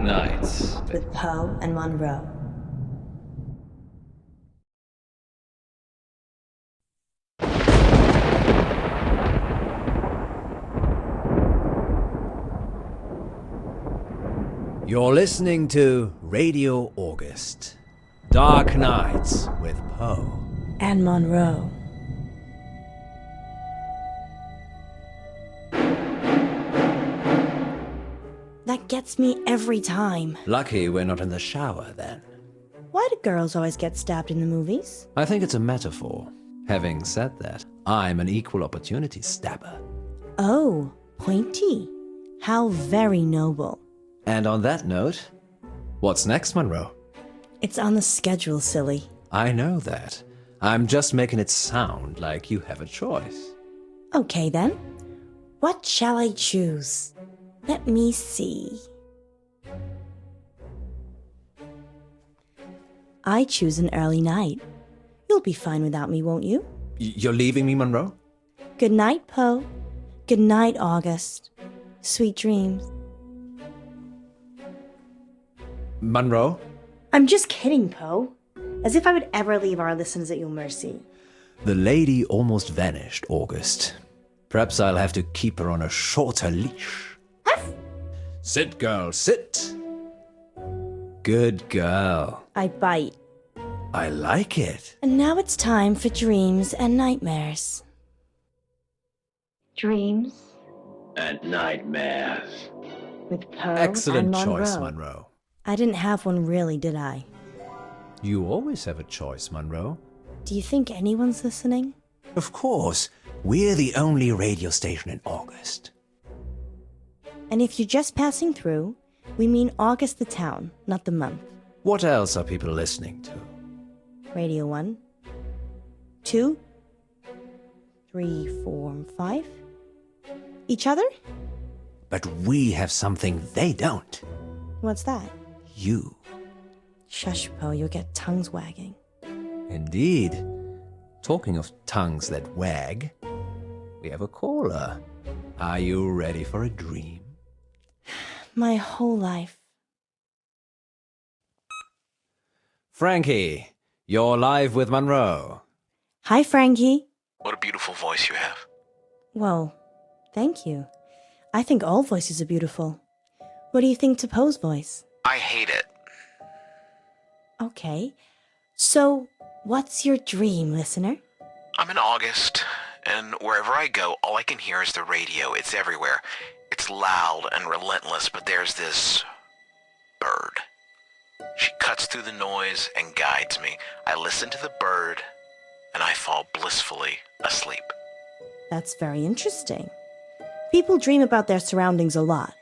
Nights with Poe and Munro. You're listening to Radio August. Dark Nights with Poe and Munro. That gets me every time. Lucky we're not in the shower then. Why do girls always get stabbed in the movies? I think it's a metaphor. Having said that, I'm an equal opportunity stabber. Oh, pointy. How very noble. And on that note, what's next, Munro? It's on the schedule, silly. I know that. I'm just making it sound like you have a choice. Okay then. What shall I choose? Let me see. I choose an early night. You'll be fine without me, won't you? You're leaving me, Munro? Good night, Poe. Good night, August. Sweet dreams. Munro? I'm just kidding, Poe. As if I would ever leave our listeners at your mercy. The lady almost vanished, August. Perhaps I'll have to keep her on a shorter leash. Sit, girl, sit. Good girl. I bite. I like it. And now it's time for dreams and nightmares. Dreams and nightmares. with Poe Excellent and Munro. choice, Munro. I didn't have one really, did I? You always have a choice, Munro. Do you think anyone's listening? Of course. We're the only radio station in August. And if you're just passing through, we mean August the town, not the month. What else are people listening to? Radio 1, 2, 3, 4, and 5. Each other? But we have something they don't. What's that? You. Shush, Poe, you'll get tongues wagging. Indeed. Talking of tongues that wag, we have a caller. Are you ready for a dream? My whole life. Frankie, you're live with Munro. Hi, Frankie. What a beautiful voice you have. Well, thank you. I think all voices are beautiful. What do you think to Poe's voice? I hate it. Okay. So, what's your dream, listener? I'm in August, and wherever I go, all I can hear is the radio. It's everywhere. It's loud and relentless, but there's this bird. She cuts through the noise and guides me. I listen to the bird, and I fall blissfully asleep. That's very interesting. People dream about their surroundings a lot.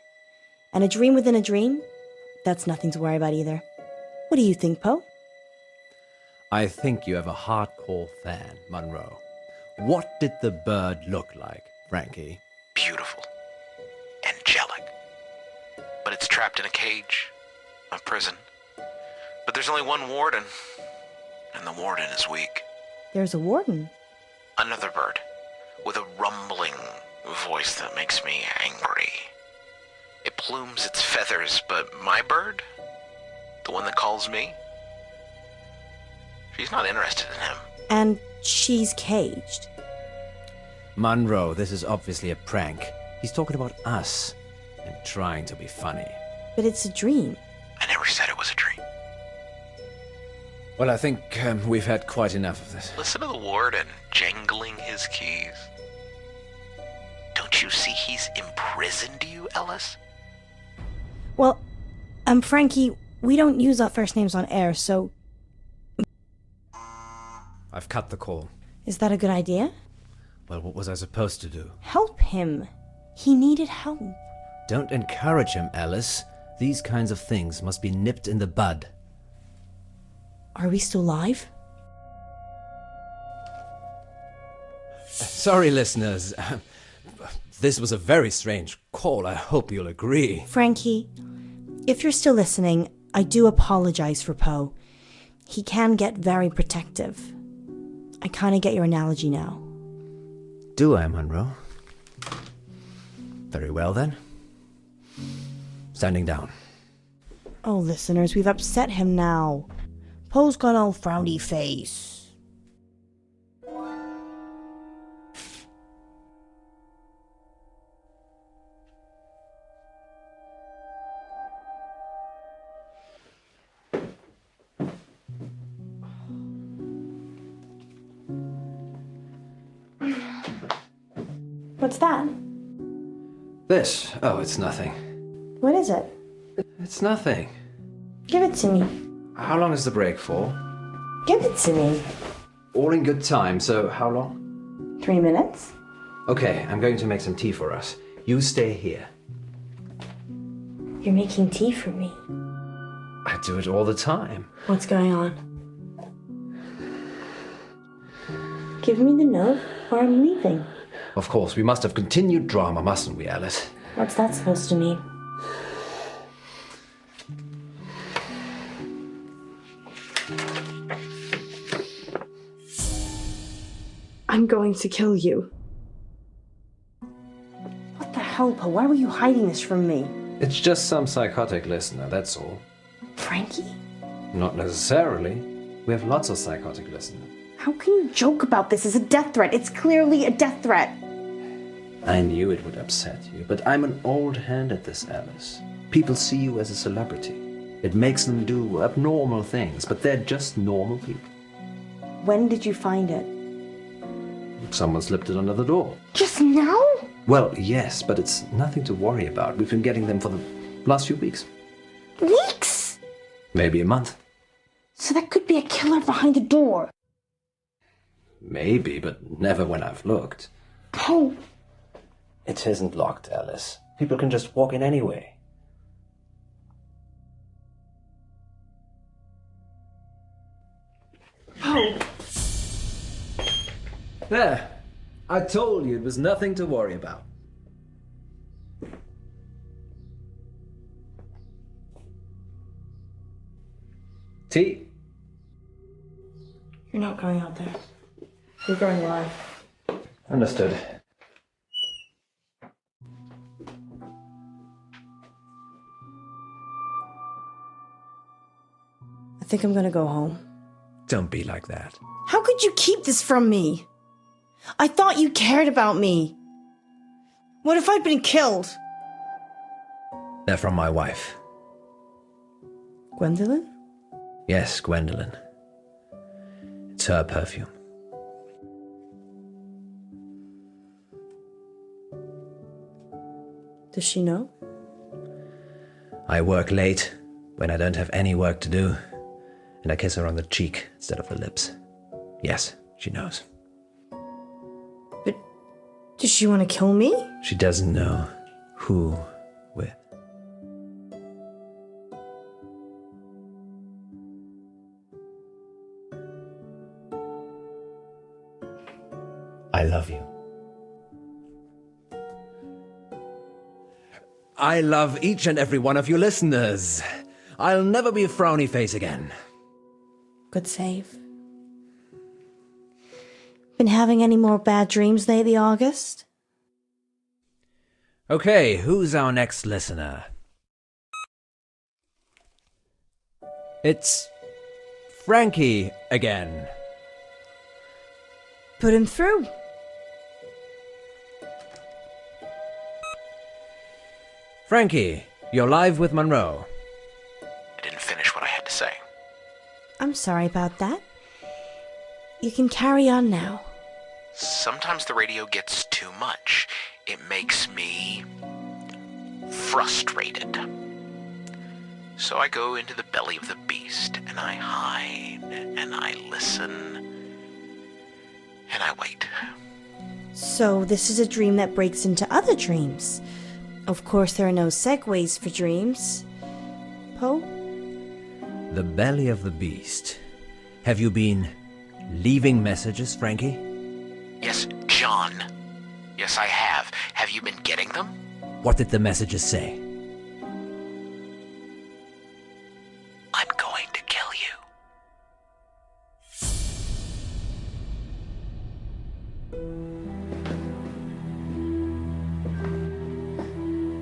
And a dream within a dream? That's nothing to worry about either. What do you think, Poe? I think you have a hardcore fan, Munro. What did the bird look like, Frankie? Beautiful. Angelic. But it's trapped in a cage, a prison. But there's only one warden, and the warden is weak. There's a warden. Another bird, with a rumbling voice that makes me angry. It plumes its feathers, but my bird, the one that calls me, she's not interested in him. And she's caged. Munro, this is obviously a prank. He's talking about us and trying to be funny. But it's a dream. I never said it was a dream. Well, I think we've had quite enough of this. Listen to the warden jangling his keys. Don't you see he's imprisoned you, Ellis? Well, Frankie, we don't use our first names on air, so... I've cut the call. Is that a good idea? Well, what was I supposed to do? Help him. He needed help. Don't encourage him, Alice. These kinds of things must be nipped in the bud. Are we still live? Sorry, listeners. This was a very strange call. I hope you'll agree. Frankie, if you're still listening, I do apologize for Poe. He can get very protective. I kind of get your analogy now. Do I, Munro? Very well, then. Standing down. Oh, listeners, we've upset him now. Poe's got all frowny face. What's that? This? Oh, it's nothing. What is it? It's nothing. Give it to me. How long is the break for? Give it to me. All in good time, so how long? 3 minutes? Okay, I'm going to make some tea for us. You stay here. You're making tea for me. I do it all the time. What's going on? Give me the note or I'm leaving. Of course, we must have continued drama, mustn't we, Alice? What's that supposed to mean? I'm going to kill you. What the hell, Poe? Why were you hiding this from me? It's just some psychotic listener, that's all. Frankie? Not necessarily. We have lots of psychotic listeners. How can you joke about this as a death threat? It's clearly a death threat. I knew it would upset you, but I'm an old hand at this, Alice. People see you as a celebrity. It makes them do abnormal things, but they're just normal people. When did you find it? Someone slipped it under the door. Just now? Well, yes, but it's nothing to worry about. We've been getting them for the last few weeks. Weeks? Maybe a month. So that could be a killer behind the door. Maybe, but never when I've looked. Poe. It isn't locked, Alice. People can just walk in anyway. Poe. There. I told you it was nothing to worry about. Tea? You're not going out there. You're going live. Understood. I think I'm gonna go home. Don't be like that. How could you keep this from me? I thought you cared about me. What if I'd been killed? They're from my wife. Gwendolyn? Yes, Gwendolyn. It's her perfume. Does she know? I work late when I don't have any work to do, and I kiss her on the cheek instead of the lips. Yes, she knows. But does she want to kill me? She doesn't know who with. I love you. I love each and every one of you listeners. I'll never be a frowny face again. Good save. Been having any more bad dreams lately, August? Okay, who's our next listener? It's Frankie again. Put him through. Frankie, you're live with Munro. I didn't finish what I had to say. I'm sorry about that. You can carry on now. Sometimes the radio gets too much. It makes me frustrated. So I go into the belly of the beast, and I hide, and I listen, and I wait. So this is a dream that breaks into other dreams. Of course, there are no segues for dreams. Poe? The belly of the beast. Have you been leaving messages, Frankie? Yes, John. Yes, I have. Have you been getting them? What did the messages say? I'm going to kill you.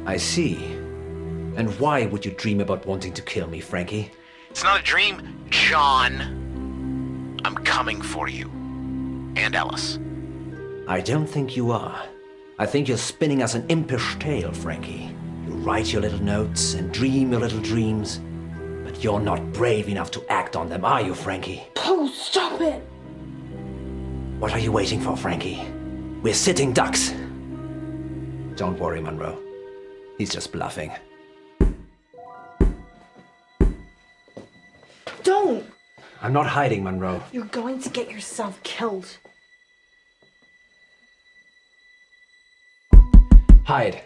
I see. And why would you dream about wanting to kill me, Frankie? It's not a dream, John. I'm coming for you. And Alice. I don't think you are. I think you're spinning us an impish tale, Frankie. You write your little notes and dream your little dreams, but you're not brave enough to act on them, are you, Frankie? Poe, stop it! What are you waiting for, Frankie? We're sitting ducks. Don't worry, Munro. He's just bluffing. Don't! I'm not hiding, Munro. You're going to get yourself killed. Hide.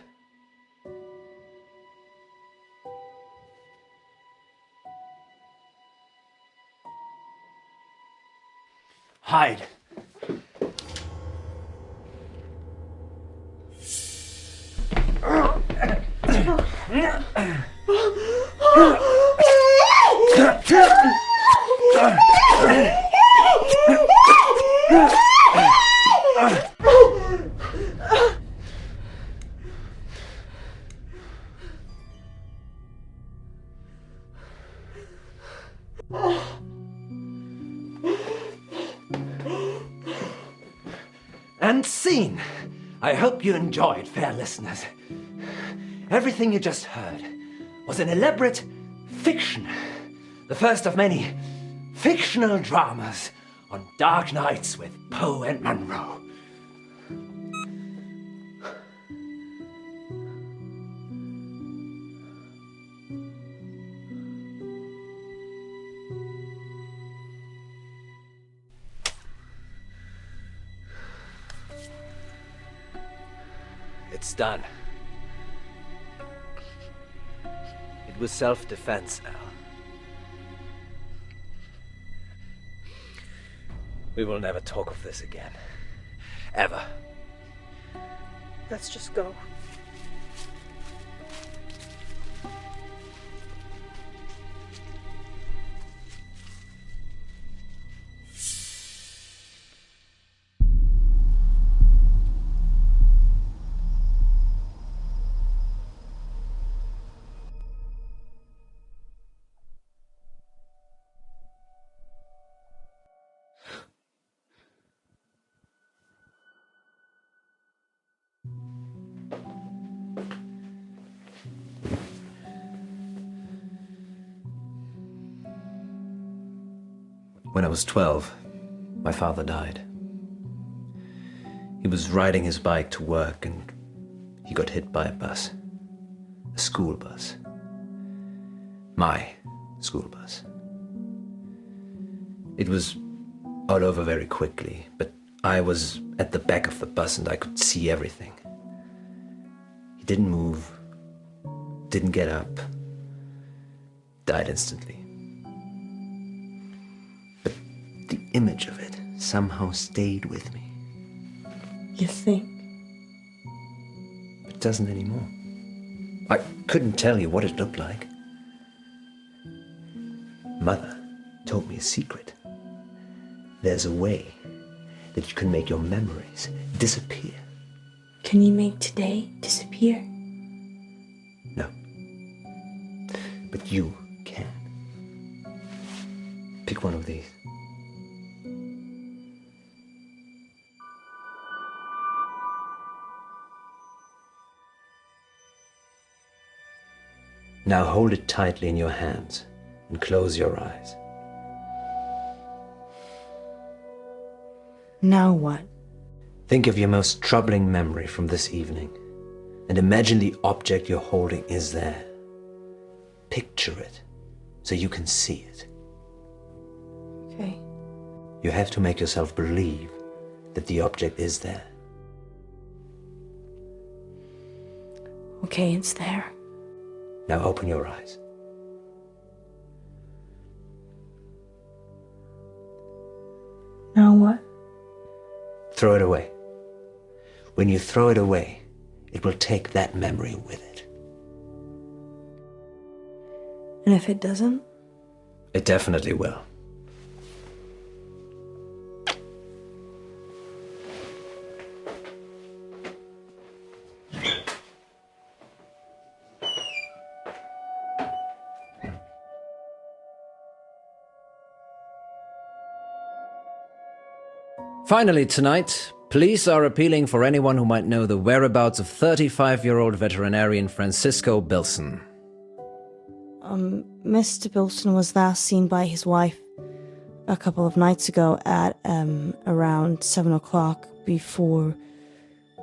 Hide. And scene. I hope you enjoyed, fair listeners. Everything you just heard was an elaborate fiction. The first of many fictional dramas on dark nights with Poe and Munro. It's done. It was self-defense, Al. We will never talk of this again. Ever. Let's just go. When I was 12, my father died. He was riding his bike to work and he got hit by a bus. A school bus. My school bus. It was all over very quickly, but I was at the back of the bus and I could see everything. He didn't move, didn't get up, died instantly. The image of it somehow stayed with me. You think? It doesn't anymore. I couldn't tell you what it looked like. Mother told me a secret. There's a way that you can make your memories disappear. Can you make today disappear? No. But you can. Pick one of these. Now hold it tightly in your hands and close your eyes. Now what? Think of your most troubling memory from this evening and imagine the object you're holding is there. Picture it so you can see it. Okay. You have to make yourself believe that the object is there. Okay, it's there. Now open your eyes. Now what? Throw it away. When you throw it away, it will take that memory with it. And if it doesn't? It definitely will. Finally tonight, police are appealing for anyone who might know the whereabouts of 35-year-old veterinarian Francisco Bilson. Mr. Bilson was last seen by his wife a couple of nights ago at around 7 o'clock before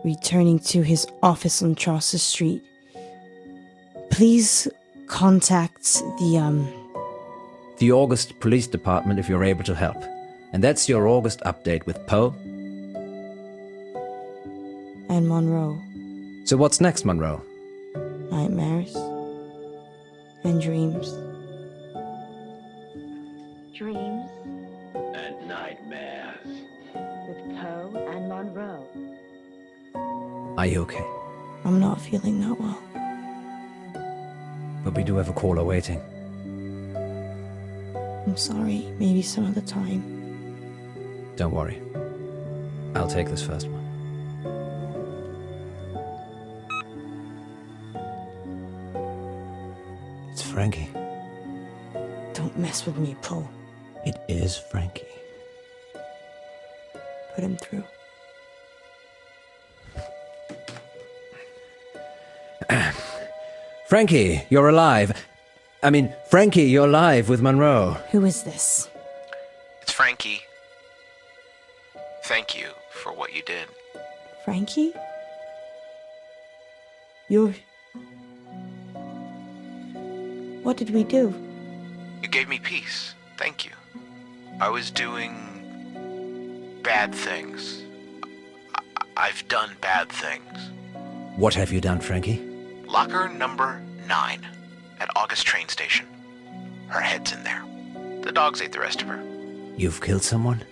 returning to his office on Chaucer Street. Please contact the August Police Department if you're able to help. And that's your August update with Poe and Munro. So what's next, Munro? Nightmares and dreams. Dreams And nightmares. with Poe and Munro. Are you okay? I'm not feeling that well. But we do have a caller waiting. I'm sorry, maybe some other time. Don't worry. I'll take this first one. It's Frankie. Don't mess with me, Poe. It is Frankie. Put him through. Frankie, you're alive. Frankie, you're live with Munro. Who is this? It's Frankie. Thank you for what you did. Frankie? You're... What did we do? You gave me peace. Thank you. I was doing bad things. I've done bad things. What have you done, Frankie? Locker number 9 at August train station. Her head's in there. The dogs ate the rest of her. You've killed someone?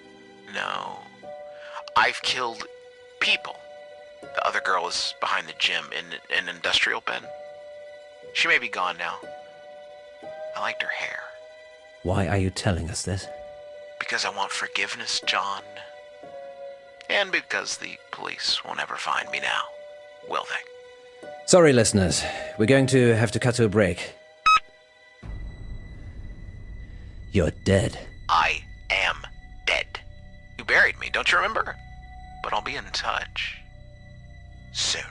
No. I've killed people. The other girl is behind the gym in an industrial bin. She may be gone now. I liked her hair. Why are you telling us this? Because I want forgiveness, John. And because the police won't ever find me now, will they? Sorry, listeners. We're going to have to cut to a break. You're dead. I am dead. You buried me, don't you remember? But I'll be in touch soon.